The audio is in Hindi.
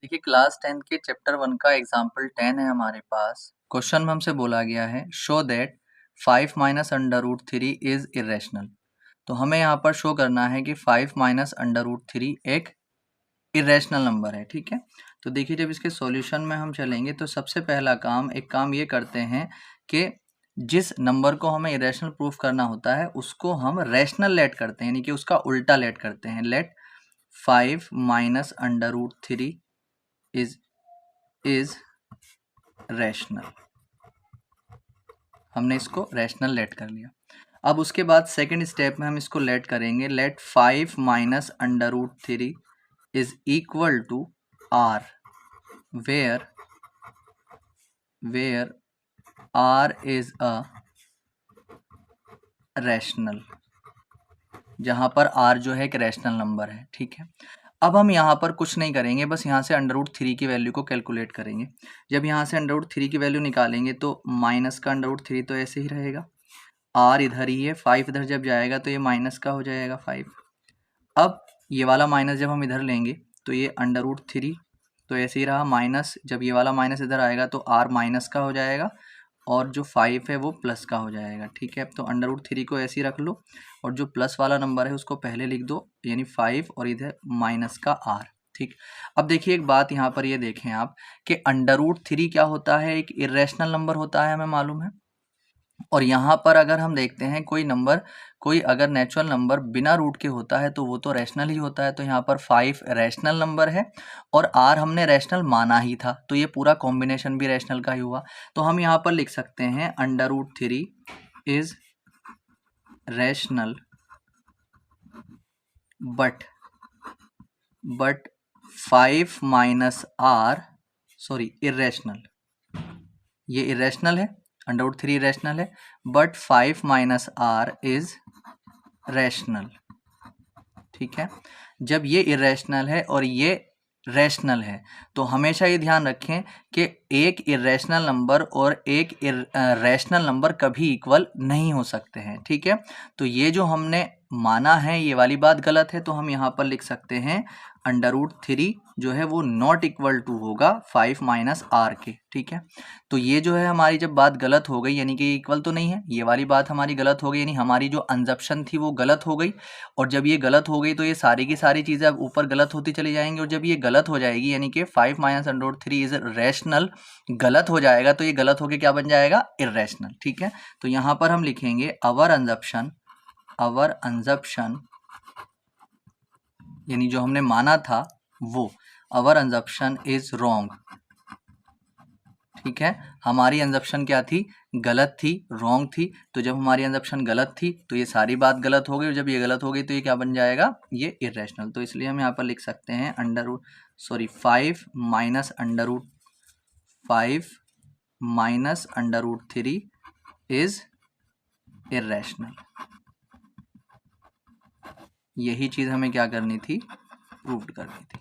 देखिए क्लास 10 के चैप्टर 1 का एग्जाम्पल 10 है हमारे पास। क्वेश्चन में हमसे बोला गया है show that 5 minus under root 3 is irrational. तो हमें यहाँ पर शो करना है कि 5 माइनस अंडर रूट 3 एक इरेशनल नंबर है। ठीक है, तो देखिए जब इसके सॉल्यूशन में हम चलेंगे तो सबसे पहला काम ये करते हैं कि जिस नंबर को हमें इरेशनल प्रूफ करना होता है उसको हम रैशनल लेट करते हैं, यानी कि उसका उल्टा लेट करते हैं। Let 5 minus under root 3 is rational. हमने इसको रैशनल लेट कर लिया। अब उसके बाद सेकंड स्टेप में हम इसको लेट करेंगे। Let 5 minus under root 3 is equal to R, where R is a rational, जहां पर आर जो है एक रैशनल नंबर है। ठीक है, अब हम यहाँ पर कुछ नहीं करेंगे, बस यहाँ से अंडर रूट 3 की वैल्यू को कैलकुलेट करेंगे। जब यहाँ से अंडर रूट 3 की वैल्यू निकालेंगे तो माइनस का अंडर रूट 3 तो ऐसे ही रहेगा, आर इधर ही है, 5 इधर जब जाएगा तो ये माइनस का हो जाएगा 5। अब ये वाला माइनस जब हम इधर लेंगे तो ये अंडर रूट 3 तो ऐसे ही रहा माइनस, जब ये वाला माइनस इधर आएगा तो आर माइनस का हो जाएगा और जो 5 है वो प्लस का हो जाएगा। ठीक है, तो अंडर रूट 3 को ऐसे ही रख लो और जो प्लस वाला नंबर है उसको पहले लिख दो, यानी 5 और इधर माइनस का आर। ठीक, अब देखिए एक बात यहाँ पर ये देखें आप कि अंडर रूट 3 क्या होता है, एक इरेशनल नंबर होता है, हमें मालूम है। और यहाँ पर अगर हम देखते हैं कोई अगर नेचुरल नंबर बिना रूट के होता है तो वो तो रैशनल ही होता है। तो यहाँ पर 5 रैशनल नंबर है और आर हमने रैशनल माना ही था, तो ये पूरा कॉम्बिनेशन भी रैशनल का ही हुआ। तो हम यहाँ पर लिख सकते हैं under root 3 is rational but 5 minus R irrational. ये इरेशनल है, अंडर रूट 3 इरेशनल है, but 5 minus R is rational. ठीक है, जब ये इरेशनल है और ये रैशनल है तो हमेशा ये ध्यान रखें कि एक इरेशनल नंबर और एक रैशनल नंबर कभी इक्वल नहीं हो सकते हैं। ठीक है, तो ये जो हमने माना है ये वाली बात गलत है, तो हम यहाँ पर लिख सकते हैं अंडर रूट 3 जो है वो नॉट इक्वल टू होगा 5 माइनस आर के। ठीक है, तो ये जो है हमारी जब बात गलत हो गई, यानी कि इक्वल तो नहीं है, ये वाली बात हमारी गलत हो गई, यानी हमारी जो अंजप्शन थी वो गलत हो गई। और जब ये गलत हो गई तो ये सारी की सारी चीज़ें अब ऊपर गलत होती चली जाएंगी, और जब ये गलत हो जाएगी यानी कि 5 minus under root 3 is rational गलत हो जाएगा तो ये गलत होके क्या बन जाएगा, इरेशनल। ठीक है, तो यहाँ पर हम लिखेंगे अवर अंजप्शन यानी जो हमने माना था वो, अवर अंजप्शन इज रॉन्ग। ठीक है, हमारी अंजप्शन क्या थी, गलत थी, रॉन्ग थी। तो जब हमारी अंजप्शन गलत थी तो ये सारी बात गलत हो गई, और जब ये गलत हो गई तो ये क्या बन जाएगा, ये इरेशनल। तो इसलिए हम यहाँ पर लिख सकते हैं 5 minus under root 3 is irrational. यही चीज़ हमें क्या करनी थी, प्रूव करनी थी।